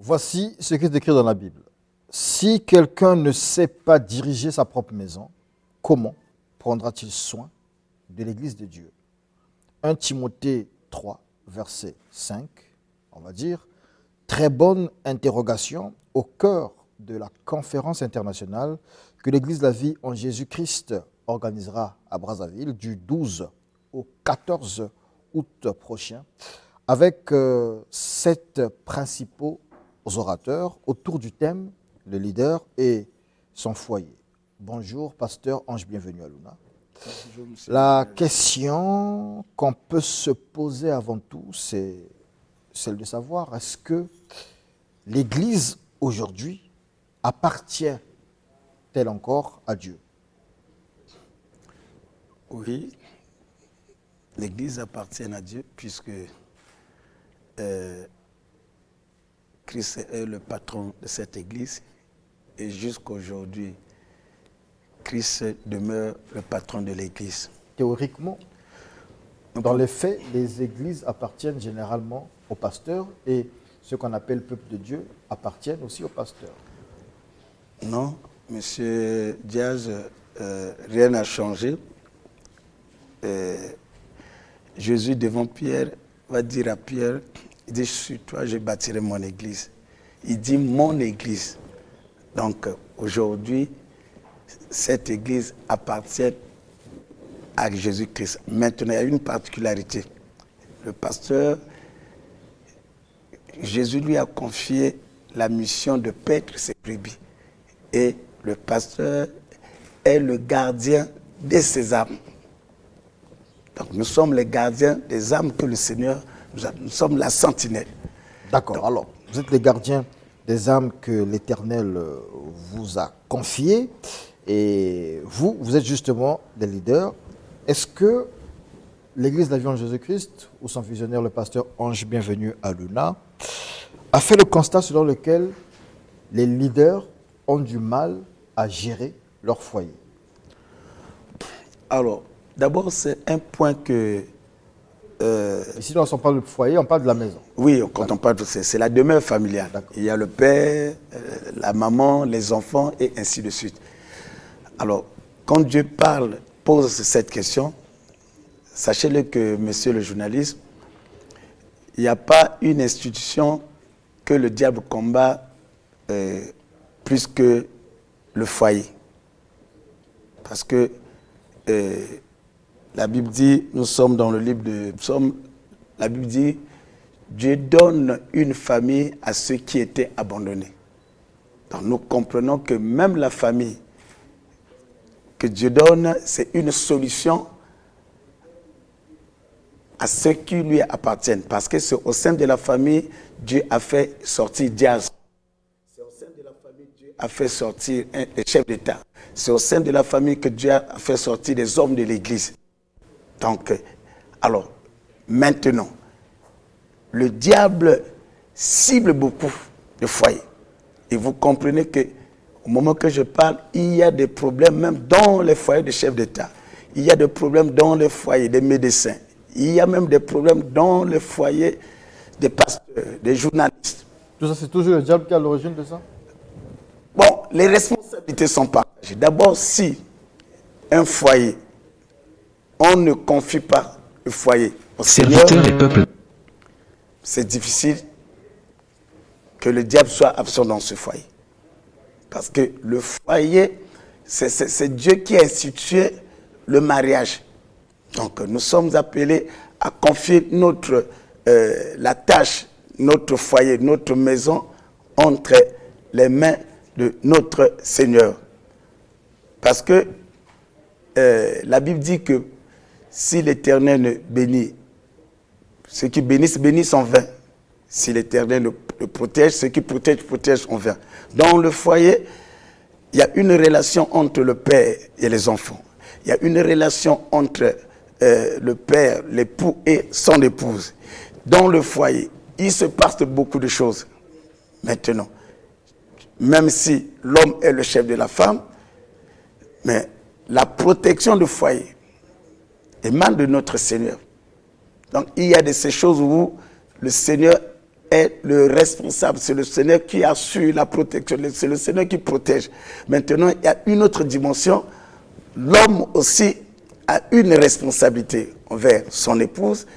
Voici ce qui est écrit dans la Bible. Si quelqu'un ne sait pas diriger sa propre maison, comment prendra-t-il soin de l'Église de Dieu? 1 Timothée 3, verset 5, on va dire, très bonne interrogation au cœur de la conférence internationale que l'Église de la vie en Jésus-Christ organisera à Brazzaville du 12 au 14 août prochain avec 7 principaux orateurs autour du thème « Le leader et son foyer ». Bonjour, pasteur Ange, bienvenue à Luna. La question qu'on peut se poser avant tout, c'est celle de savoir, est-ce que l'Église aujourd'hui appartient-elle encore à Dieu? Oui, l'Église appartient à Dieu puisque Christ est le patron de cette Église et jusqu'à aujourd'hui, Christ demeure le patron de l'Église. Théoriquement, dans les faits, les églises appartiennent généralement aux pasteurs et ce qu'on appelle peuple de Dieu appartiennent aussi aux pasteurs. Non, monsieur Diaz, rien n'a changé. Jésus devant Pierre va dire à Pierre, il dit, sur toi je bâtirai mon église. Il dit mon église. Donc aujourd'hui, cette église appartient à Jésus-Christ. Maintenant, il y a une particularité. Le pasteur, Jésus lui a confié la mission de paître ses brebis. Et le pasteur est le gardien de ses âmes. Donc nous sommes les gardiens des âmes que le Seigneur nous a. Nous sommes la sentinelle. D'accord. Alors, vous êtes les gardiens des âmes que l'Éternel vous a confiées. Et vous êtes justement des leaders. Est-ce que l'Église de la vie en Jésus-Christ, ou son visionnaire, le pasteur Ange, bienvenue à Luna, a fait le constat selon lequel les leaders ont du mal à gérer leur foyer? Alors, d'abord, c'est un point que... Ici, lorsqu'on parle de foyer, on parle de la maison. Oui, quand on parle de ça, c'est la demeure familiale. Il y a le père, la maman, les enfants, et ainsi de suite. Alors, quand Dieu pose cette question, sachez-le que, monsieur le journaliste, il n'y a pas une institution que le diable combat plus que le foyer. Parce que la Bible dit, nous sommes dans le livre de Psaume, la Bible dit, Dieu donne une famille à ceux qui étaient abandonnés. Donc nous comprenons que même la famille que Dieu donne, c'est une solution à ceux qui lui appartiennent. Parce que c'est au sein de la famille, Dieu a fait sortir Diaz. C'est au sein de la famille, Dieu a fait sortir les chefs d'État. C'est au sein de la famille que Dieu a fait sortir des hommes de l'Église. Donc, alors, maintenant, le diable cible beaucoup de foyers. Et vous comprenez que au moment que je parle, il y a des problèmes même dans les foyers des chefs d'État. Il y a des problèmes dans les foyers des médecins. Il y a même des problèmes dans les foyers des pasteurs, des journalistes. Tout ça, c'est toujours le diable qui est à l'origine de ça? Bon, les responsabilités sont partagées. D'abord, si un foyer, on ne confie pas le foyer au Seigneur, c'est difficile que le diable soit absent dans ce foyer. Parce que le foyer, c'est Dieu qui a institué le mariage. Donc nous sommes appelés à confier la tâche, notre foyer, notre maison entre les mains de notre Seigneur. Parce que la Bible dit que si l'Éternel bénit, ceux qui bénissent en vain. Si l'Éternel le protège, ceux qui protègent en vain. Dans le foyer, il y a une relation entre le père et les enfants. Il y a une relation entre le père, l'époux et son épouse. Dans le foyer, il se passe beaucoup de choses. Maintenant, même si l'homme est le chef de la femme, mais la protection du foyer émane de notre Seigneur. Donc, il y a de ces choses où le Seigneur est le responsable, c'est le Seigneur qui assure la protection, c'est le Seigneur qui protège. Maintenant, il y a une autre dimension. L'homme aussi a une responsabilité envers son épouse.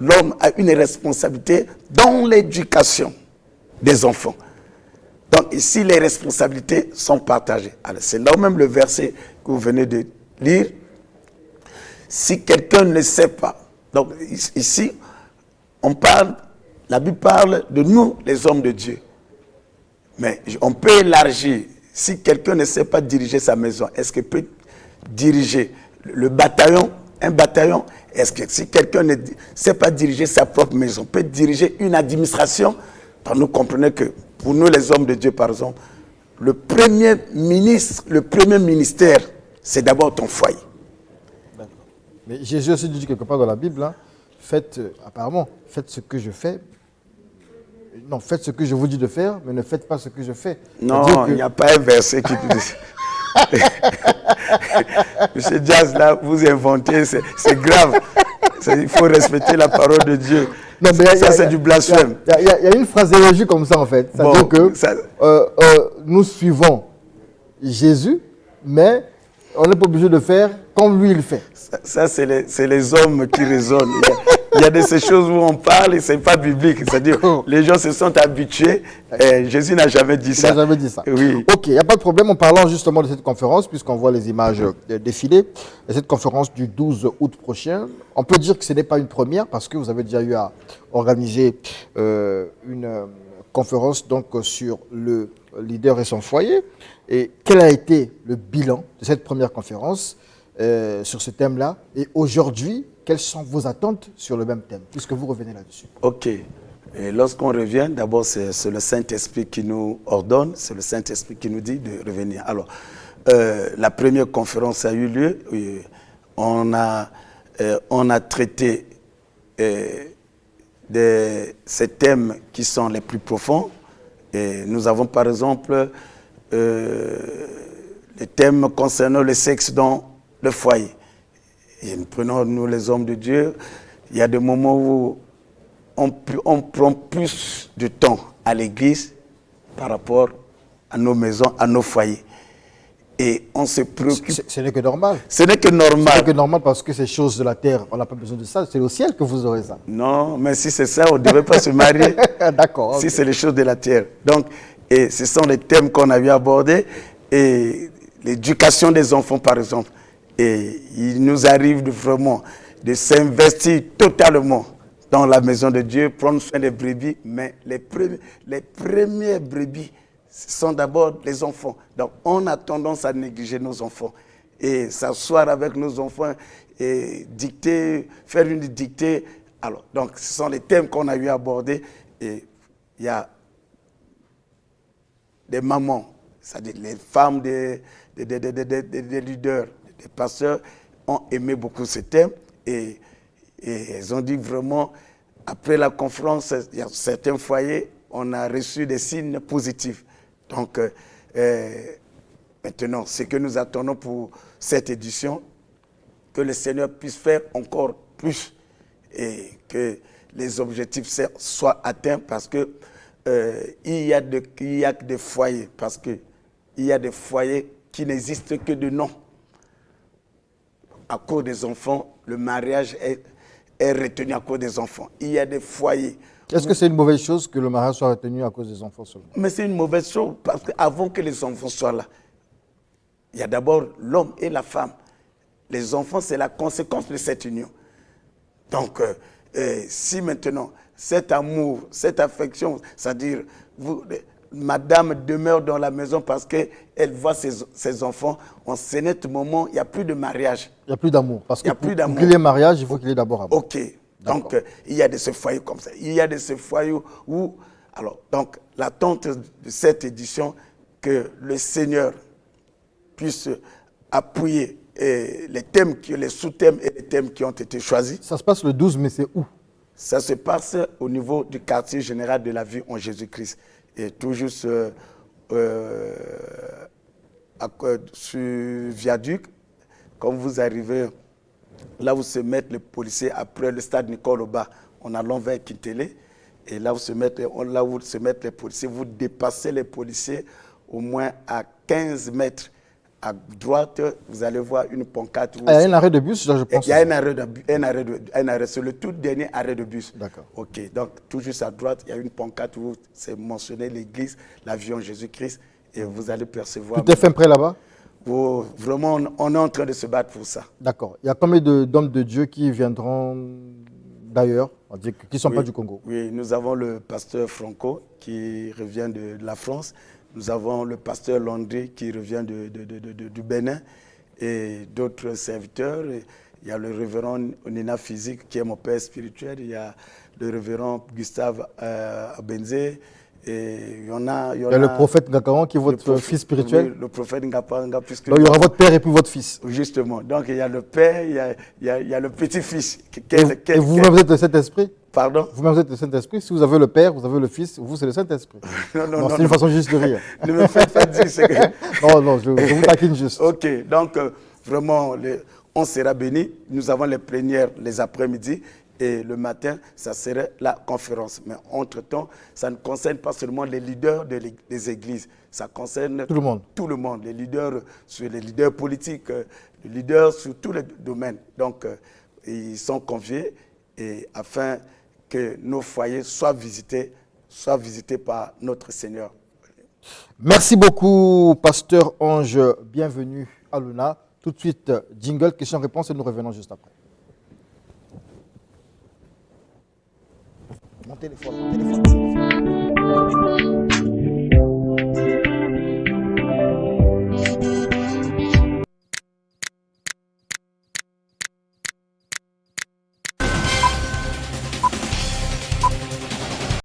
L'homme a une responsabilité dans l'éducation des enfants. Donc ici, les responsabilités sont partagées. Alors c'est là même le verset que vous venez de lire. Si quelqu'un ne sait pas, donc ici, la Bible parle de nous, les hommes de Dieu. Mais on peut élargir. Si quelqu'un ne sait pas diriger sa maison, est-ce qu'il peut diriger le bataillon, un bataillon? Est-ce que si quelqu'un ne sait pas diriger sa propre maison, peut diriger une administration? Nous comprenons que pour nous, les hommes de Dieu, par exemple, le premier ministre, le premier ministère, c'est d'abord ton foyer. D'accord. Mais Jésus aussi dit quelque part dans la Bible, hein, faites ce que je fais. Non, faites ce que je vous dis de faire, mais ne faites pas ce que je fais. Non, il n'y a pas un verset qui dit. Monsieur Diaz, là, vous inventez, c'est grave. Il faut respecter la parole de Dieu. Non, mais ça, c'est du blasphème. Il y a une phraséologie comme ça, en fait. C'est-à-dire que nous suivons Jésus, mais on n'est pas obligé de faire comme lui il fait. Ça c'est les hommes qui raisonnent. Il y a de ces choses où on parle et ce n'est pas biblique. C'est-à-dire les gens se sont habitués. Jésus n'a jamais dit ça. Il n'a jamais dit ça. Oui. Ok, il n'y a pas de problème. En parlant justement de cette conférence, puisqu'on voit les images défiler, de cette conférence du 12 août prochain, on peut dire que ce n'est pas une première parce que vous avez déjà eu à organiser une conférence donc, sur le leader et son foyer. Et quel a été le bilan de cette première conférence sur ce thème-là? Et aujourd'hui, quelles sont vos attentes sur le même thème, puisque vous revenez là-dessus? Ok. Et lorsqu'on revient, d'abord, c'est le Saint-Esprit qui nous ordonne, c'est le Saint-Esprit qui nous dit de revenir. Alors, la première conférence a eu lieu. On a traité ces thèmes qui sont les plus profonds. Et nous avons, par exemple, les thèmes concernant le sexe dans le foyer. Et nous prenons, nous les hommes de Dieu, il y a des moments où on prend plus de temps à l'église par rapport à nos maisons, à nos foyers. Et on se préoccupe. Ce n'est que normal. Ce n'est que normal. Ce n'est que normal parce que ces choses de la terre, on n'a pas besoin de ça. C'est au ciel que vous aurez ça. Non, mais si c'est ça, on ne devrait pas se marier. D'accord. Si c'est les choses de la terre. Donc, et ce sont les thèmes qu'on a vu aborder. Et l'éducation des enfants, par exemple. Et il nous arrive vraiment de s'investir totalement dans la maison de Dieu, prendre soin des brebis. Mais les premières brebis, ce sont d'abord les enfants. Donc, on a tendance à négliger nos enfants. Et s'asseoir avec nos enfants et faire une dictée. Alors, donc, ce sont les thèmes qu'on a eu à aborder. Et il y a des mamans, c'est-à-dire les femmes des leaders, des pasteurs, ont aimé beaucoup ce thème. Et elles ont dit vraiment, après la conférence, il y a certains foyers, on a reçu des signes positifs. Donc, maintenant, ce que nous attendons pour cette édition, que le Seigneur puisse faire encore plus et que les objectifs soient atteints parce que il y a des foyers, parce que il y a des foyers qui n'existent que de nom. À cause des enfants, le mariage est retenu à cause des enfants. Il y a des foyers. Est-ce que c'est une mauvaise chose que le mariage soit retenu à cause des enfants seulement? Mais c'est une mauvaise chose parce qu'avant que les enfants soient là, il y a d'abord l'homme et la femme. Les enfants, c'est la conséquence de cette union. Donc, si maintenant, cet amour, cette affection, c'est-à-dire, madame demeure dans la maison parce qu'elle voit ses enfants, en ce net moment, il n'y a plus de mariage. Il n'y a plus d'amour. Parce que pour qu'il y ait mariage, il faut qu'il y ait d'abord amour. Ok. Donc, il y a de ce foyer comme ça. Il y a de ce foyer où... Alors, donc, l'attente de cette édition, que le Seigneur puisse appuyer les thèmes, les sous-thèmes et les thèmes qui ont été choisis. Ça se passe le 12, mais c'est où? Ça se passe au niveau du quartier général de la vie en Jésus-Christ. Et tout juste sur Viaduc, quand vous arrivez, là où se mettent les policiers après le stade Nicole Oba, en allant vers Kintélé, Et là où se mettent les policiers, vous dépassez les policiers au moins à 15 mètres. À droite, vous allez voir une pancarte. Il y a un arrêt de bus, je pense. Il y a un arrêt, c'est le tout dernier arrêt de bus. D'accord. Ok, donc tout juste à droite, il y a une pancarte où c'est mentionné l'église, l'avion Jésus-Christ, et vous allez percevoir. Tout est fait près là-bas? Vraiment, on est en train de se battre pour ça. D'accord. Il y a combien d'hommes de Dieu qui viendront d'ailleurs, qui ne sont pas du Congo? Oui, nous avons le pasteur Franco qui revient de la France. Nous avons le pasteur Landry qui revient du Bénin et d'autres serviteurs. Il y a le révérend Onina Physique qui est mon père spirituel. Il y a le révérend Gustave Abenzé. Et il y a le prophète Ngakawan qui est votre fils spirituel. Oui, le prophète Ngakawan. Donc il y aura votre père et puis votre fils. Justement. Donc il y a le père, il y a le petit-fils. Et vous-même, vous êtes le Saint-Esprit? Pardon? Vous-même, vous êtes le Saint-Esprit. Si vous avez le Père, vous avez le Fils, vous, c'est le Saint-Esprit. Non, c'est une façon juste de rire. Ne me faites pas dire ce que... Non, je vous taquine juste. Ok, donc vraiment, on sera bénis. Nous avons les plénières les après-midi et le matin, ça serait la conférence. Mais entre-temps, ça ne concerne pas seulement les leaders des églises, ça concerne tout le monde. Tout le monde, les leaders politiques, les leaders sur tous les domaines. Donc, ils sont conviés et afin que nos foyers soient visités par notre Seigneur. Merci beaucoup, Pasteur Ange. Bienvenue à Luna. Tout de suite, jingle, question-réponse et nous revenons juste après. Mon téléphone.